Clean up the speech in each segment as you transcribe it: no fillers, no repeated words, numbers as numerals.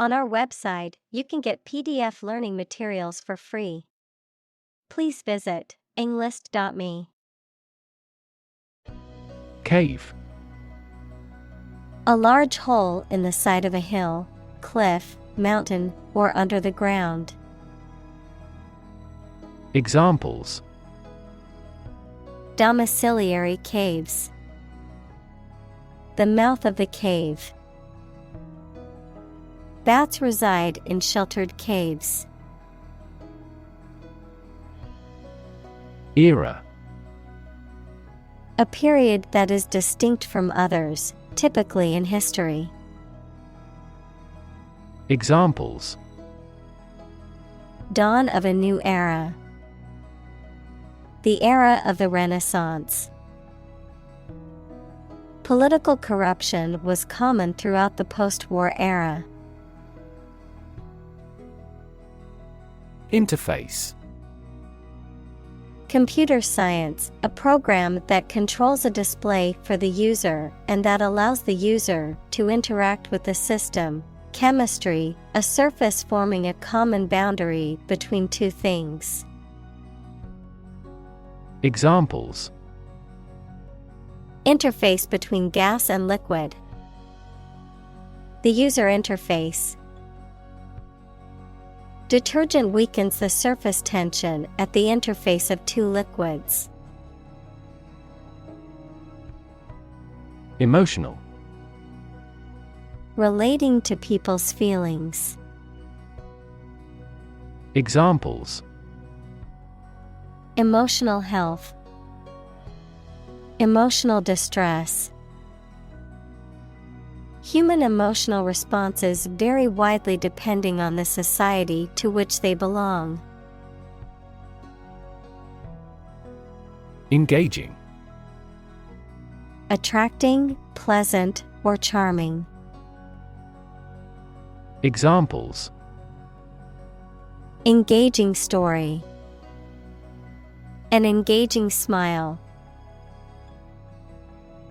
On our website, you can get PDF learning materials for free. Please visit englist.me. Cave. A large hole in the side of a hill, cliff, mountain, or under the ground. Examples: Domiciliary caves. The mouth of the cave. Bats reside in sheltered caves. Era. A period that is distinct from others, typically in history. Examples: Dawn of a new era. The era of the Renaissance. Political corruption was common throughout the post-war era. Interface. Computer science, a program that controls a display for the user and that allows the user to interact with the system. Chemistry, a surface forming a common boundary between two things. Examples: Interface between gas and liquid. The user interface. Detergent weakens the surface tension at the interface of two liquids. Emotional. Relating to people's feelings. Examples: Emotional health. Emotional distress. Human emotional responses vary widely depending on the society to which they belong. Engaging. Attracting, pleasant, or charming. Examples: Engaging story. An engaging smile.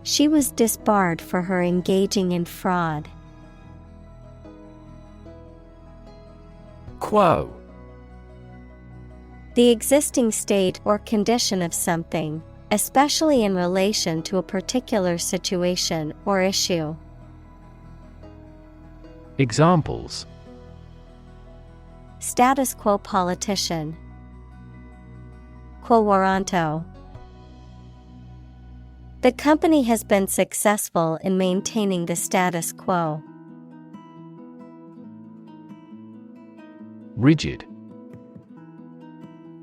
She was disbarred for her engaging in fraud. Quo. The existing state or condition of something, especially in relation to a particular situation or issue. Examples: Status quo politician. Quo warranto. The company has been successful in maintaining the status quo. Rigid.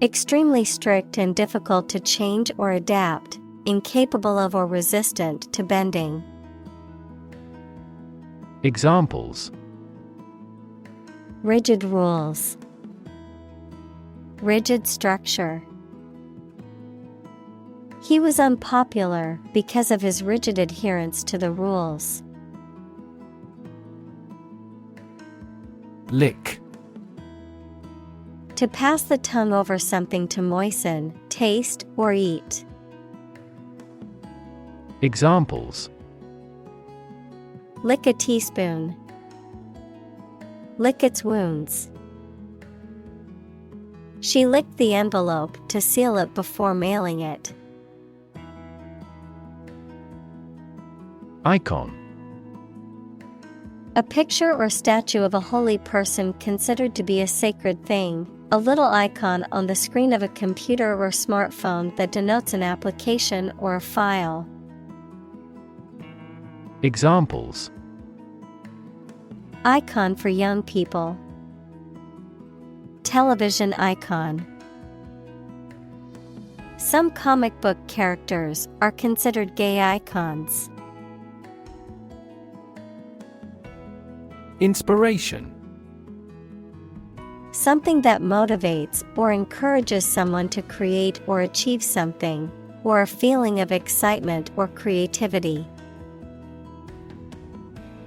Extremely strict and difficult to change or adapt, incapable of or resistant to bending. Examples: Rigid rules. Rigid structure. He was unpopular because of his rigid adherence to the rules. Lick. To pass the tongue over something to moisten, taste, or eat. Examples: Lick a teaspoon. Lick its wounds. She licked the envelope to seal it before mailing it. Icon. A picture or statue of a holy person considered to be a sacred thing, a little icon on the screen of a computer or smartphone that denotes an application or a file. Examples: Icon for young people. Television icon. Some comic book characters are considered gay icons. Inspiration. Something that motivates or encourages someone to create or achieve something, or a feeling of excitement or creativity.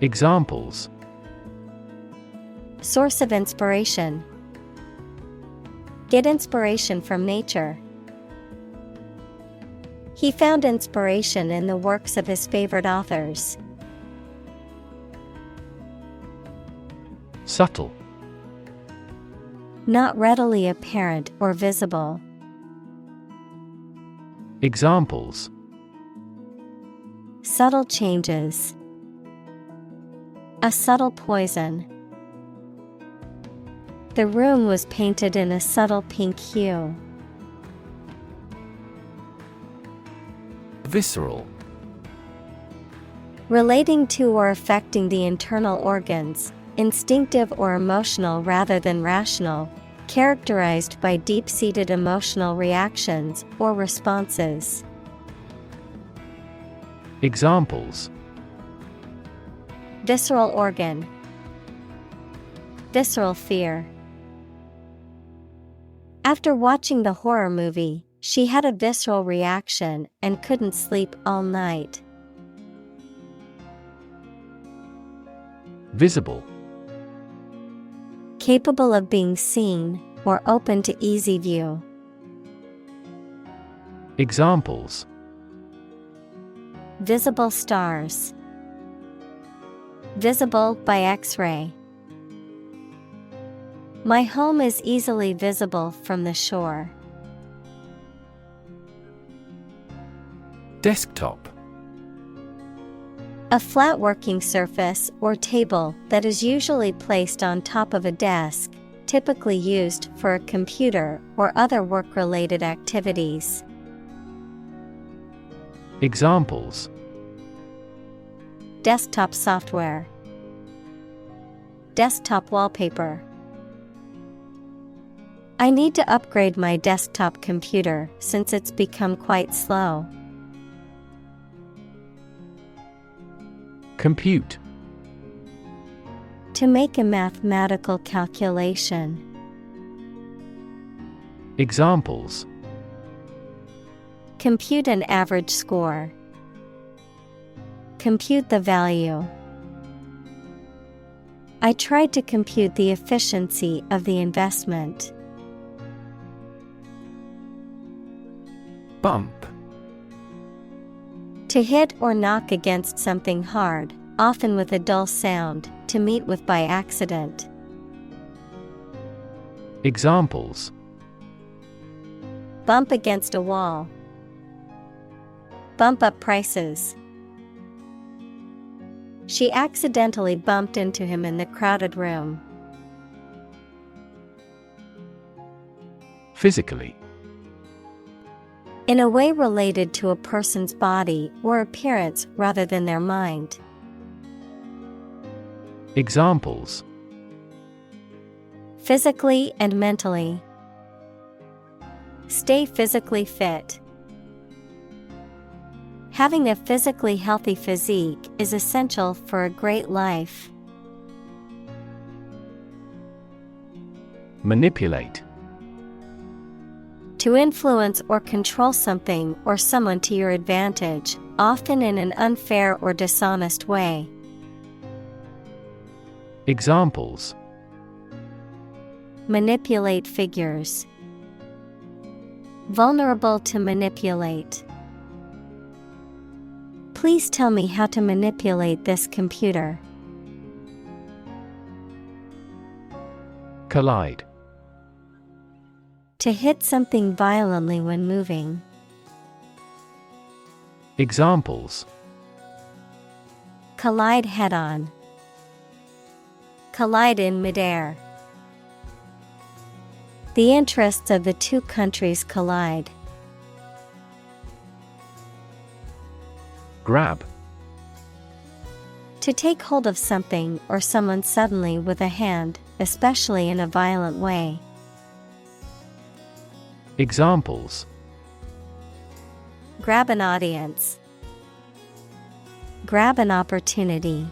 Examples: Source of inspiration. Get inspiration from nature. He found inspiration in the works of his favorite authors. Subtle. Not readily apparent or visible. Examples: Subtle changes. A subtle poison. The room was painted in a subtle pink hue. Visceral. Relating to or affecting the internal organs, instinctive or emotional rather than rational, characterized by deep-seated emotional reactions or responses. Examples: Visceral organ. Visceral fear. After watching the horror movie, she had a visceral reaction and couldn't sleep all night. Visible. Capable of being seen or open to easy view. Examples: Visible stars. Visible by X-ray. My home is easily visible from the shore. Desktop. A flat working surface or table that is usually placed on top of a desk, typically used for a computer or other work-related activities. Examples: Desktop software. Desktop wallpaper. I need to upgrade my desktop computer since it's become quite slow. Compute. To make a mathematical calculation. Examples: Compute an average score. Compute the value. I tried to compute the efficiency of the investment. Bump. To hit or knock against something hard, often with a dull sound, to meet with by accident. Examples: Bump against a wall. Bump up prices. She accidentally bumped into him in the crowded room. Physically. In a way related to a person's body or appearance rather than their mind. Examples: Physically and mentally. Stay physically fit. Having a physically healthy physique is essential for a great life. Manipulate. To influence or control something or someone to your advantage, often in an unfair or dishonest way. Examples: Manipulate figures. Vulnerable to manipulate. Please tell me how to manipulate this computer. Collide. To hit something violently when moving. Examples: Collide head-on. Collide in midair. The interests of the two countries collide. Grab. To take hold of something or someone suddenly with a hand, especially in a violent way. Examples: Grab an audience. Grab an opportunity.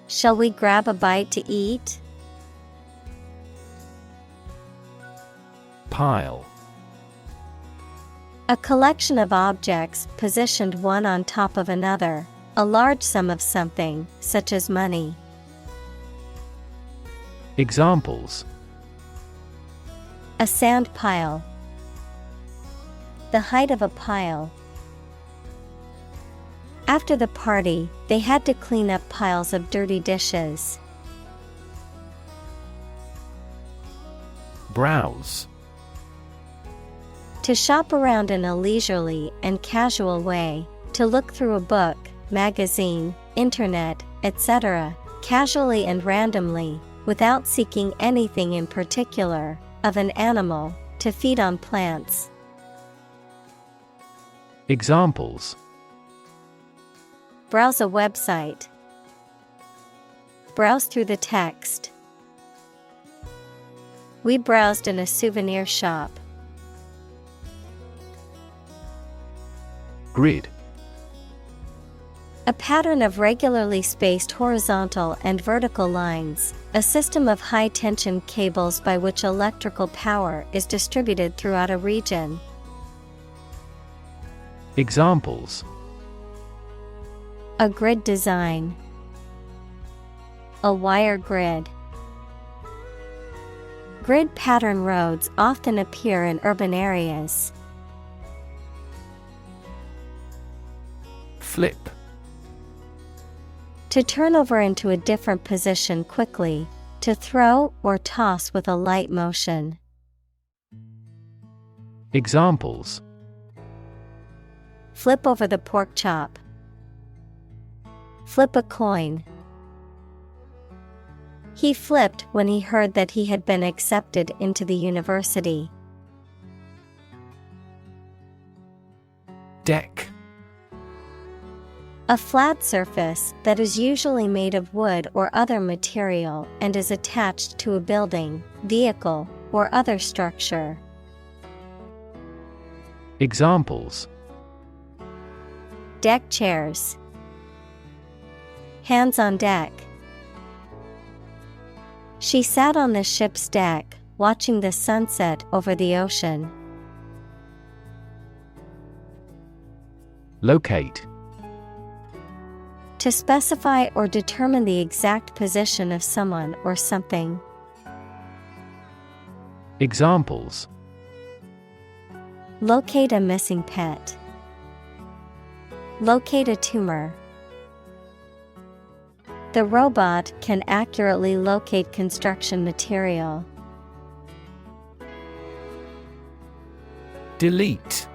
Shall we grab a bite to eat? Pile. A collection of objects positioned one on top of another, a large sum of something, such as money. Examples: A sand pile. The height of a pile. After the party, they had to clean up piles of dirty dishes. Browse. To shop around in a leisurely and casual way, to look through a book, magazine, internet, etc., casually and randomly, without seeking anything in particular, of an animal, to feed on plants. Examples: Browse a website. Browse through the text. We browsed in a souvenir shop. Grid. A pattern of regularly spaced horizontal and vertical lines, a system of high-tension cables by which electrical power is distributed throughout a region. Examples: A grid design. A wire grid. Grid pattern roads often appear in urban areas. Flip. To turn over into a different position quickly, to throw or toss with a light motion. Examples: Flip over the pork chop. Flip a coin. He flipped when he heard that he had been accepted into the university. Deck. A flat surface that is usually made of wood or other material and is attached to a building, vehicle, or other structure. Examples: Deck chairs. Hands on deck. She sat on the ship's deck, watching the sunset over the ocean. Locate. To specify or determine the exact position of someone or something. Examples: Locate a missing pet. Locate a tumor. The robot can accurately locate construction material. Delete.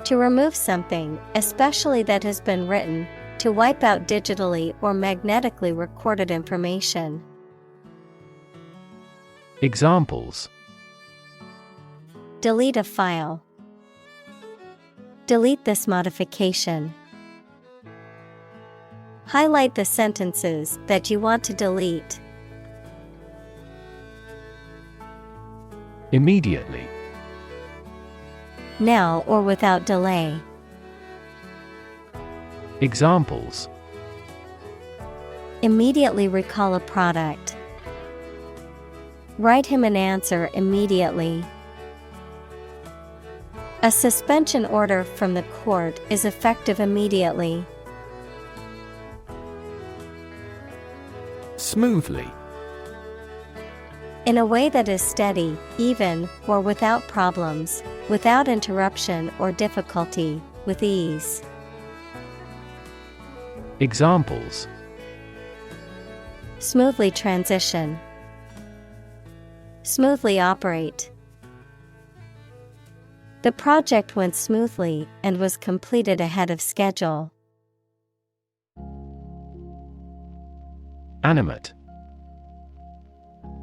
To remove something, especially that has been written, to wipe out digitally or magnetically recorded information. Examples: Delete a file. Delete this modification. Highlight the sentences that you want to delete. Immediately. Now or without delay. Examples: Immediately recall a product. Write him an answer immediately. A suspension order from the court is effective immediately. Smoothly. In a way that is steady, even, or without problems, without interruption or difficulty, with ease. Examples: Smoothly transition. Smoothly operate. The project went smoothly and was completed ahead of schedule. Animate.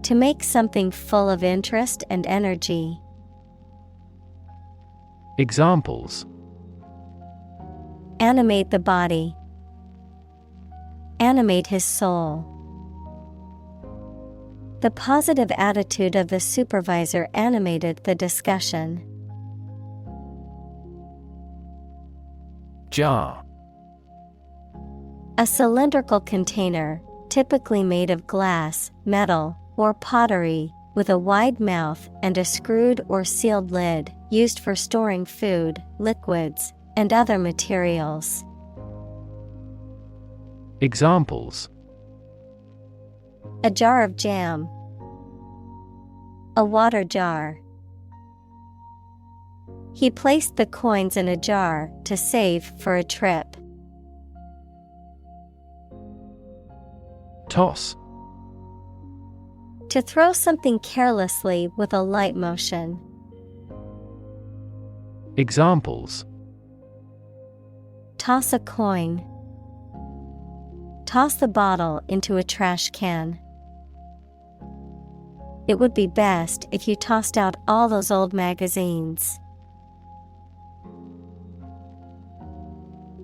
To make something full of interest and energy. Examples: Animate the body. Animate his soul. The positive attitude of the supervisor animated the discussion. Jar. A cylindrical container, typically made of glass, metal, or pottery, with a wide mouth and a screwed or sealed lid, used for storing food, liquids, and other materials. Examples: A jar of jam. A water jar. He placed the coins in a jar to save for a trip. Toss. To throw something carelessly with a light motion. Examples: Toss a coin. Toss the bottle into a trash can. It would be best if you tossed out all those old magazines.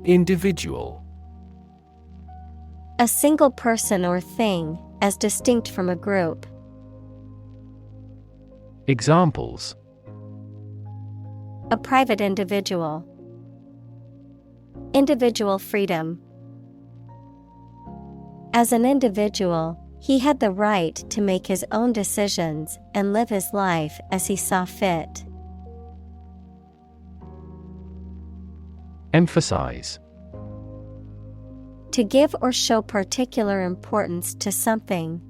Individual. A single person or thing, as distinct from a group. Examples: A private individual. Individual freedom. As an individual, he had the right to make his own decisions and live his life as he saw fit. Emphasize. To give or show particular importance to something.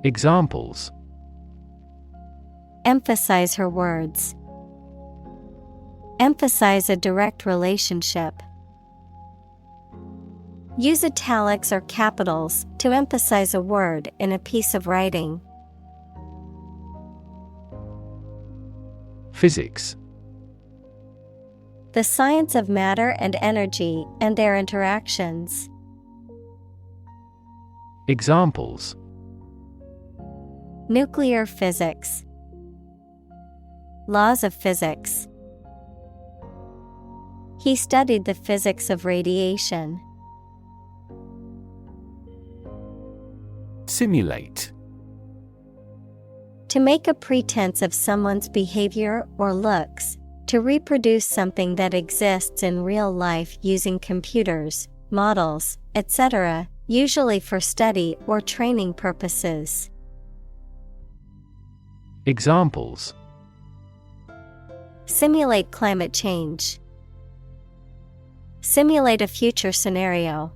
Examples: Emphasize her words. Emphasize a direct relationship. Use italics or capitals to emphasize a word in a piece of writing. Physics. The science of matter and energy and their interactions. Examples: Nuclear physics. Laws of physics. He studied the physics of radiation. Simulate. To make a pretense of someone's behavior or looks, to reproduce something that exists in real life using computers, models, etc., usually for study or training purposes. Examples: Simulate climate change. Simulate a future scenario.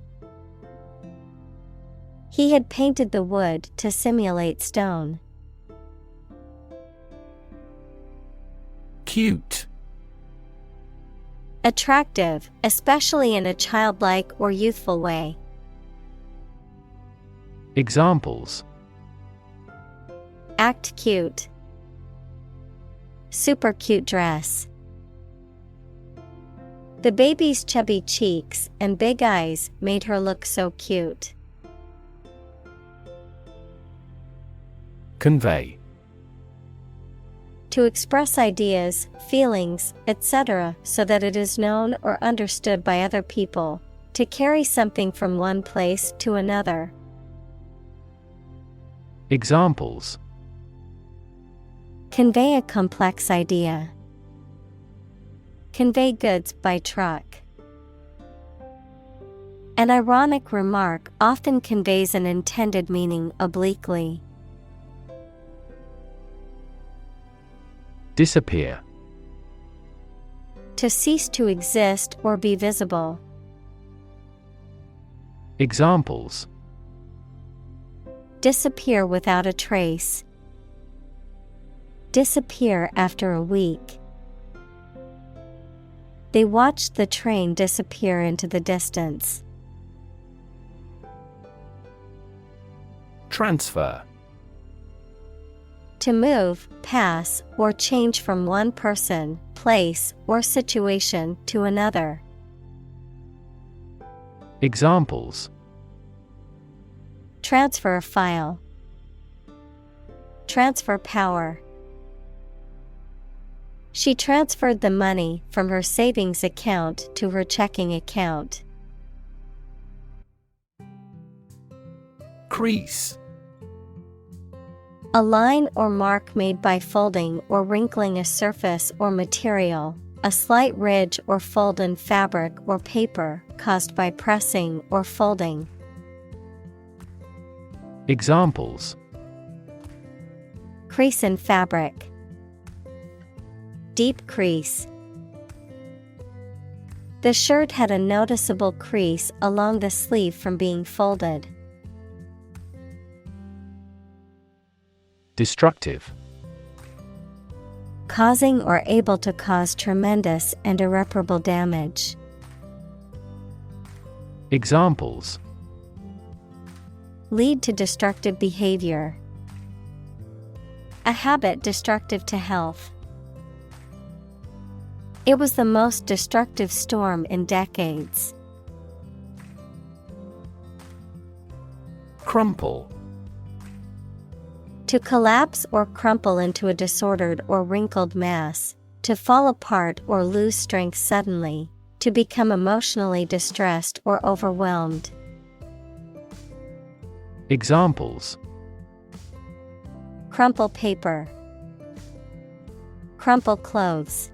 He had painted the wood to simulate stone. Cute. Attractive, especially in a childlike or youthful way. Examples: Act cute. Super cute dress. The baby's chubby cheeks and big eyes made her look so cute. Convey. To express ideas, feelings, etc., so that it is known or understood by other people. To carry something from one place to another. Examples: Convey a complex idea. Convey goods by truck. An ironic remark often conveys an intended meaning obliquely. Disappear. To cease to exist or be visible. Examples: Disappear without a trace. Disappear after a week. They watched the train disappear into the distance. Transfer. To move, pass, or change from one person, place, or situation to another. Examples: Transfer a file. Transfer power. She transferred the money from her savings account to her checking account. Crease. A line or mark made by folding or wrinkling a surface or material, a slight ridge or fold in fabric or paper caused by pressing or folding. Examples: Crease in fabric. Deep crease. The shirt had a noticeable crease along the sleeve from being folded. Destructive. Causing or able to cause tremendous and irreparable damage. Examples: Lead to destructive behavior. A habit destructive to health. It was the most destructive storm in decades. Crumple. To collapse or crumple into a disordered or wrinkled mass, to fall apart or lose strength suddenly, to become emotionally distressed or overwhelmed. Examples: Crumple paper. Crumple clothes.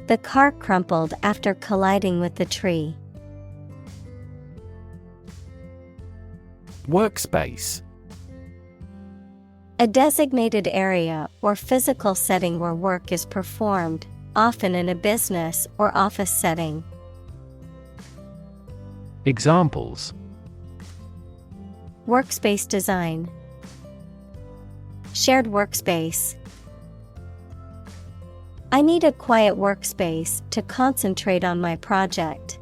The car crumpled after colliding with the tree. Workspace. A designated area or physical setting where work is performed, often in a business or office setting. Examples: Workspace design. Shared workspace. I need a quiet workspace to concentrate on my project.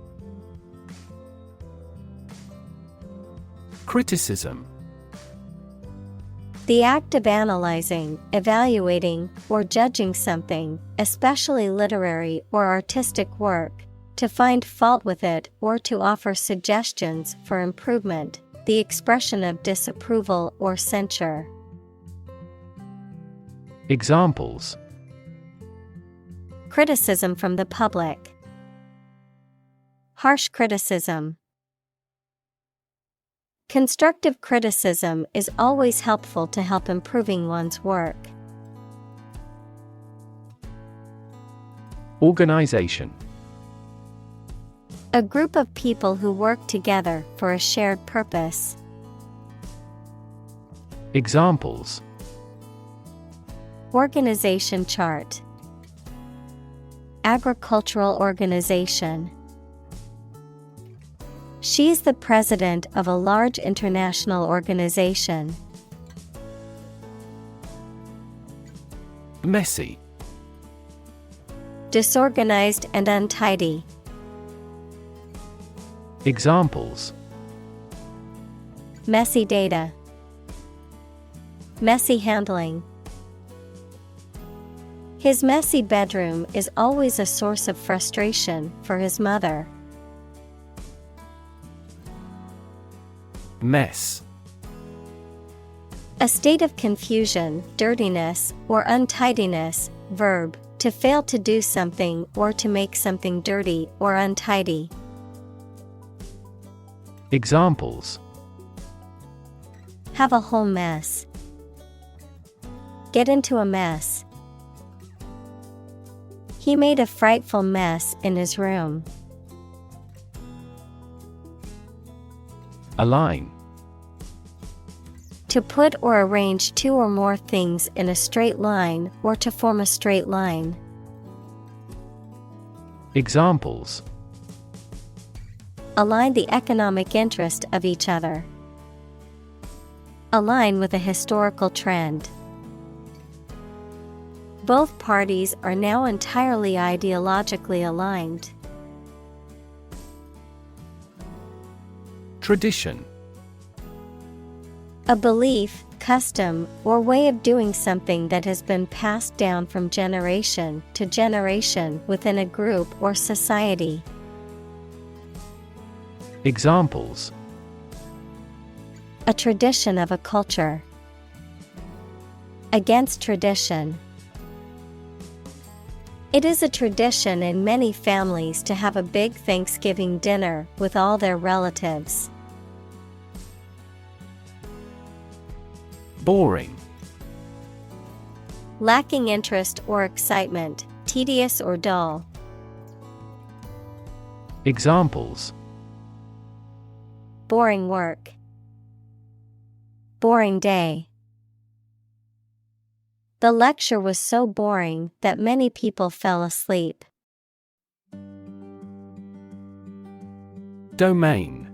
Criticism. The act of analyzing, evaluating, or judging something, especially literary or artistic work, to find fault with it or to offer suggestions for improvement, the expression of disapproval or censure. Examples: Criticism from the public. Harsh criticism. Constructive criticism is always helpful to help improving one's work. Organization. A group of people who work together for a shared purpose. Examples: Organization chart. Agricultural organization. She's the president of a large international organization. Messy. Disorganized and untidy. Examples: Messy data. Messy handling. His messy bedroom is always a source of frustration for his mother. Mess. A state of confusion, dirtiness, or untidiness. Verb, to fail to do something or to make something dirty or untidy. Examples: Have a whole mess. Get into a mess. He made a frightful mess in his room. Align. To put or arrange two or more things in a straight line or to form a straight line. Examples: Align the economic interest of each other. Align with a historical trend. Both parties are now entirely ideologically aligned. Tradition. A belief, custom, or way of doing something that has been passed down from generation to generation within a group or society. Examples: A tradition of a culture. Against tradition. It is a tradition in many families to have a big Thanksgiving dinner with all their relatives. Boring. Lacking interest or excitement, tedious or dull. Examples: Boring work. Boring day. The lecture was so boring that many people fell asleep. Domain.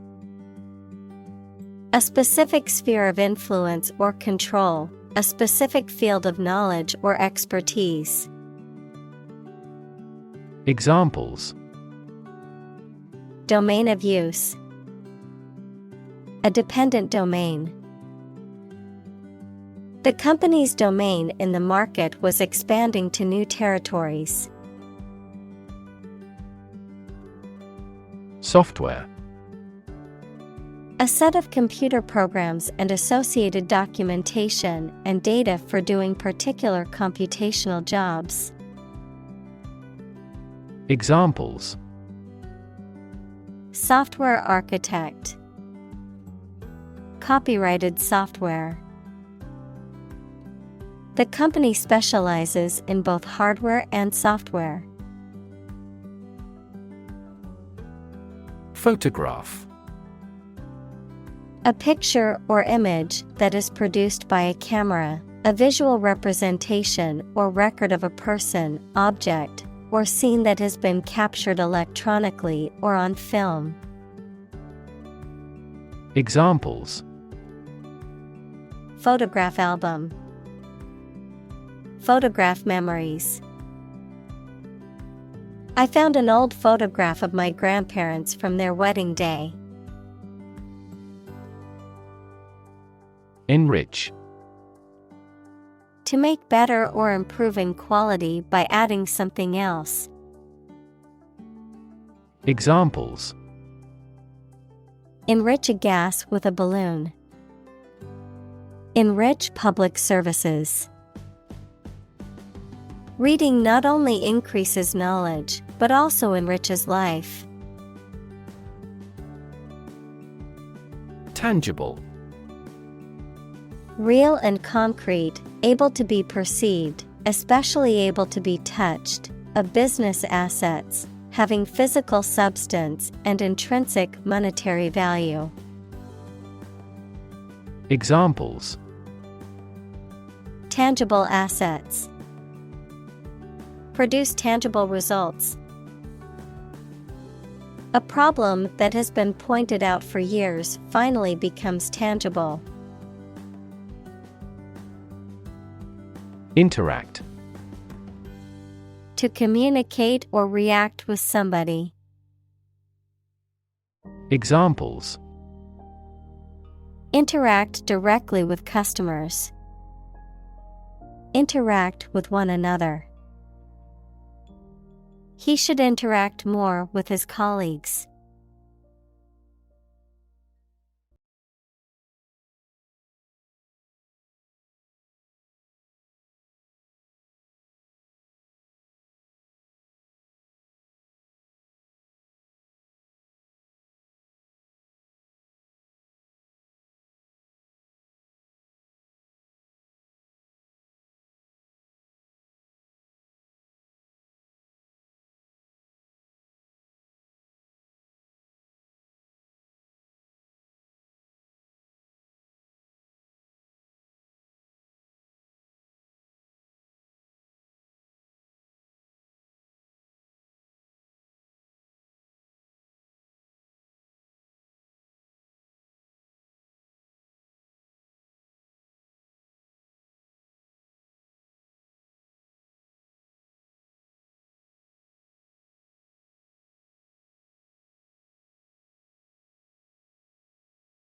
A specific sphere of influence or control, a specific field of knowledge or expertise. Examples: Domain of use. a dependent domain. The company's domain in the market was expanding to new territories. Software. A set of computer programs and associated documentation and data for doing particular computational jobs. Examples: Software architect, copyrighted software. The company specializes in both hardware and software. Photograph. A picture or image that is produced by a camera, a visual representation or record of a person, object, or scene that has been captured electronically or on film. Examples: Photograph album, photograph memories. I found an old photograph of my grandparents from their wedding day. Enrich. To make better or improve in quality by adding something else. Examples: Enrich a gas with a balloon. Enrich public services. Reading not only increases knowledge, but also enriches life. Tangible. Real and concrete, able to be perceived, especially able to be touched, of business assets, having physical substance and intrinsic monetary value. Examples: Tangible assets. Produce tangible results. A problem that has been pointed out for years finally becomes tangible. Interact. To communicate or react with somebody. Examples: Interact directly with customers. Interact with one another. He should interact more with his colleagues.